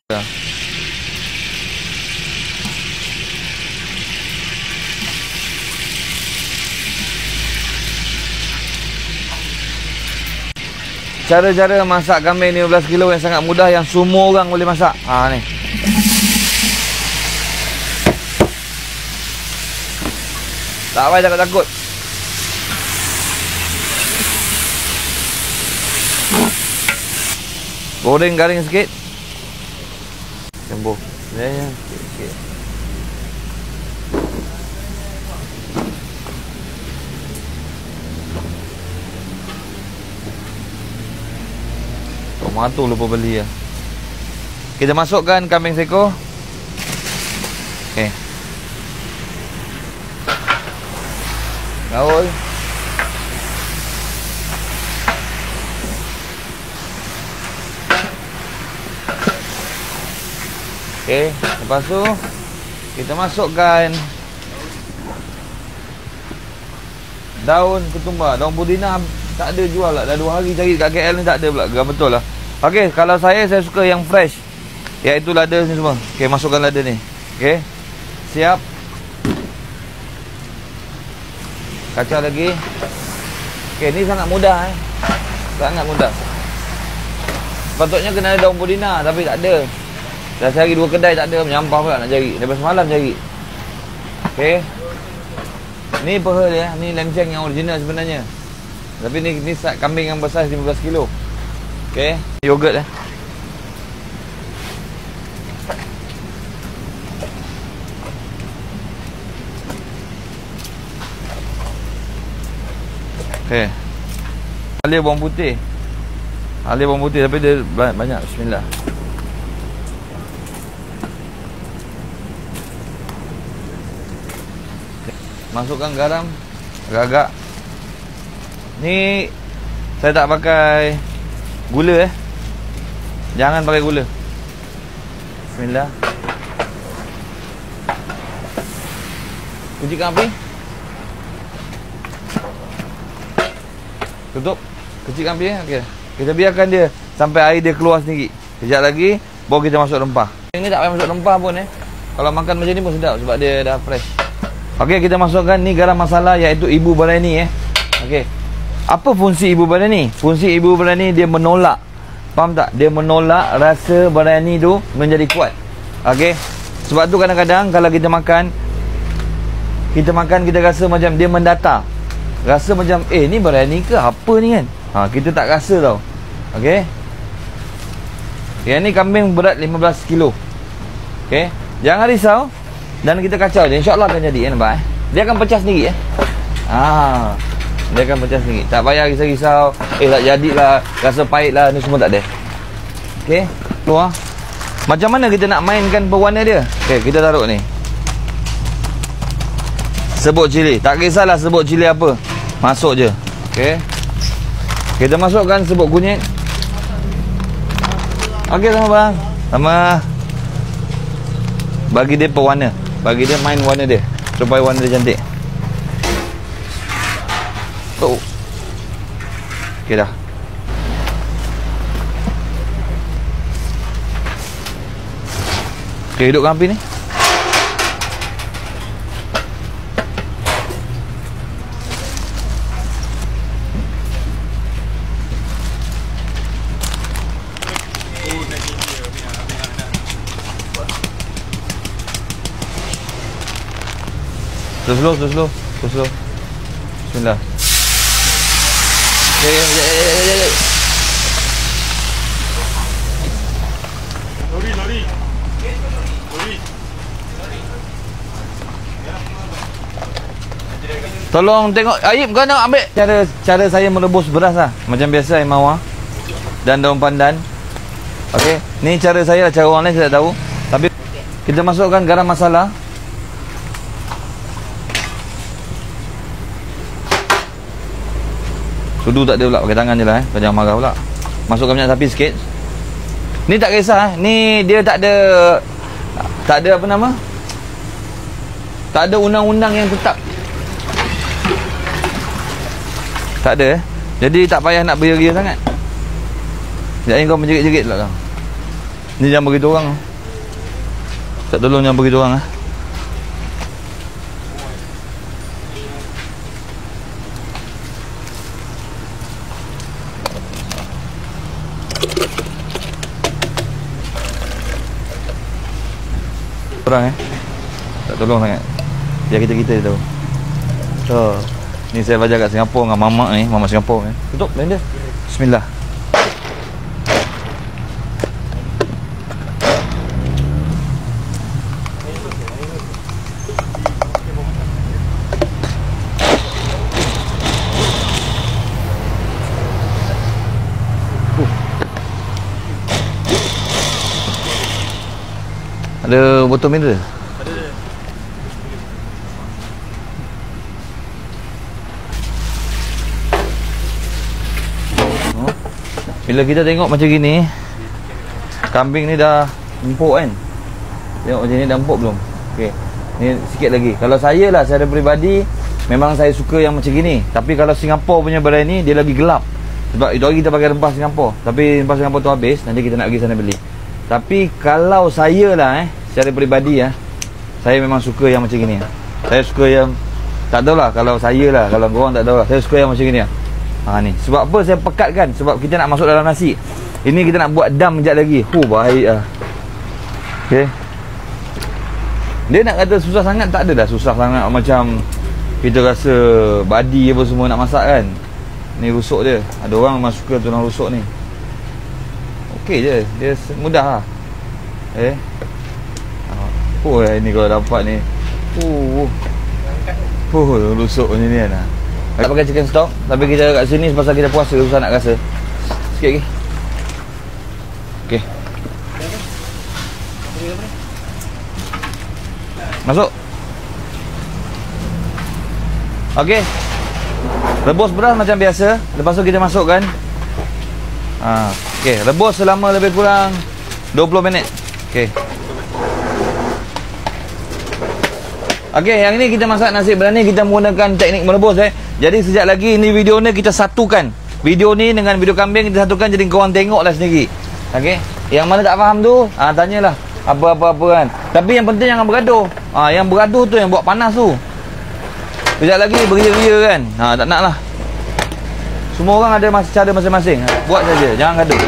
Cara-cara masak kambing 15 kilo yang sangat mudah, yang semua orang boleh masak. Ni. Tak payah takut-takut. Goreng garing sikit. Campur. Ya, sikit. Tomato lupa beli ya. Kita masukkan kambing seekor. Okey. Gaul. Okey, lepas tu kita masukkan daun ketumbar, daun pudina. Tak ada jual lah, dah 2 hari cari kat KL ni tak ada pula. Betul lah. Okey, kalau saya suka yang fresh, iaitu lada ni semua. Okey, masukkan lada ni. Okey, siap. Kacau lagi. Okey, ni sangat mudah sangat mudah. Patutnya kena ada daun pudina, tapi tak ada. Dah cari 2 kedai tak ada, menyampah pula nak cari. Daripada semalam cari. Okey. Ni peha dia, ni lenceng yang original sebenarnya. Tapi ni sat kambing yang besar 15 kilo. Okey, yogurt Okey. Halia bawang putih. Halia bawang putih tapi dia banyak. Bismillah. Masukkan garam agak-agak. Ni saya tak pakai gula Jangan pakai gula. Bismillah. Kecilkan api. Tutup. Kecilkan api Okey. Kita biarkan dia sampai air dia keluar sendiri. Kejap lagi baru kita masuk rempah. Ini tak payah masuk rempah pun Kalau makan macam ni pun sedap sebab dia dah fresh. Okey, kita masukkan ni garam masala iaitu Ibu Barani Okey. Apa fungsi Ibu Barani? Fungsi Ibu Barani dia menolak. Faham tak? Dia menolak rasa barani tu menjadi kuat. Okey. Sebab tu kadang-kadang kalau kita makan kita rasa macam dia mendata. Rasa macam ni barani ke apa ni kan? Kita tak rasa tau. Okey. Yang ni kambing berat 15 kilo. Okey. Jangan risau. Dan kita kacau je, insya-Allah akan jadi nampak Dia akan pecah sendiri Dia akan pecah sendiri. Tak payah risau-risau tak jadilah, rasa pahit lah, ni semua tak ada. Okey, keluar. Macam mana kita nak mainkan pewarna dia? Okey, kita taruh ni. Serbuk cili, tak kisahlah serbuk cili apa, masuk je. Okey. Kita masukkan serbuk kunyit. Okey, sama bang. Sama. Bagi dia pewarna. Bagi dia main warna dia supaya warna dia cantik. Okey dah. Okey, hidupkan api ni. Slow. Bismillah. Ya. Lori. Tolong tengok Aib, kau nak ambil cara saya merebus beras lah. Macam biasa air mawar dan daun pandan. Okey, ni cara saya, cara orang lain saya tak tahu. Tapi kita masukkan garam masala. Sudu tak ada pula, pakai tangan je lah Kau jangan marah pula. Masukkan minyak sapi sikit. Ni tak kisah ni dia tak ada apa nama, tak ada undang-undang yang tetap. Tak ada Jadi tak payah nak beria-ria sangat. Sekejap ni kau menjerit-jerit pula kau. Ni jangan beritahu orang. Tak tolong jangan beritahu orang. Orang tak tolong sangat. Biar kita tahu. So, ni saya belajar kat Singapura dengan mamak ni, mamak Singapura ni. Tutup blender. Bismillah. Ada botol mineral? Ada. Bila kita tengok macam gini, kambing ni dah empuk kan? Tengok macam ni dah empuk belum? Okey. Ni sikit lagi. Kalau saya lah, secara peribadi, memang saya suka yang macam gini. Tapi kalau Singapura punya berai ni, dia lagi gelap. Sebab itu hari kita pakai rempah Singapura. Tapi rempah Singapura tu habis, nanti kita nak pergi sana beli. Tapi kalau saya lah secara peribadi saya memang suka yang macam gini. Saya suka yang, tak tahulah kalau saya lah, kalau korang tak tahulah, saya suka yang macam gini ni. Sebab apa saya pekatkan? Sebab kita nak masuk dalam nasi. Ini kita nak buat dam sekejap lagi. Baik lah. Okay. Dia nak kata susah sangat, tak ada dah susah sangat macam kita rasa badi apa semua nak masak kan. Ni rusuk dia. Ada orang memang suka tulang rusuk ni. Okey je, dia mudah lah. Ini kalau dapat ni. Rusuk macam ni kan. Kita pakai chicken stock, tapi kita kat sini pasal kita puasa, susah nak rasa. Sikit lagi. Okey. Masuk. Okey. Rebus beras macam biasa. Lepas tu kita masukkan. Okey, rebus selama lebih kurang 20 minit. Okey. Okey, yang ini kita masak nasi berani, kita menggunakan teknik merebus Jadi sekejap lagi ni video ni kita satukan. Video ni dengan video kambing kita satukan, jadi korang tengoklah sendiri. Okey. Yang mana tak faham tu, tanyalah apa-apa kan. Tapi yang penting jangan bergaduh. Yang bergaduh tu yang buat panas tu. Sekejap lagi beria-beria kan. Tak nak lah. Semua orang ada cara masing-masing. Buat saja, jangan gaduh.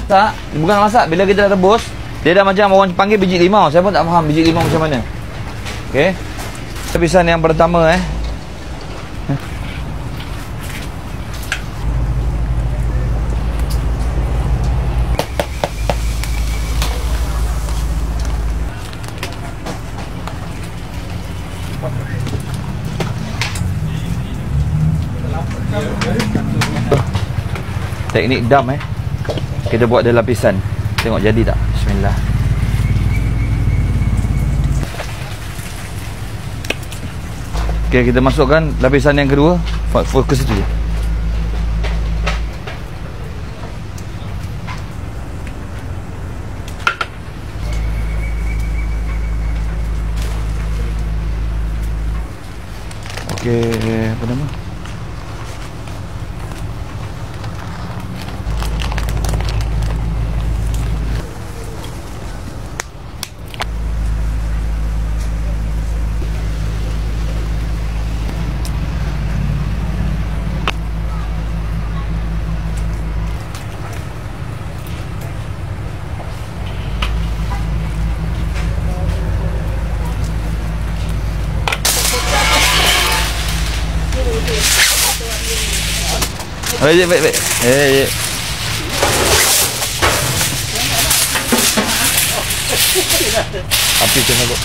Tak, bukan masak. Bila kita dah rebus, dia dah macam orang panggil biji limau. Saya pun tak faham biji limau macam mana. Okey. Lapisan yang pertama teknik dam kita buat dia lapisan. Tengok jadi tak? Bismillah. Okey, kita masukkan lapisan yang kedua. Fokus itu je. Okey, apa nama? Baik. Api kena kok.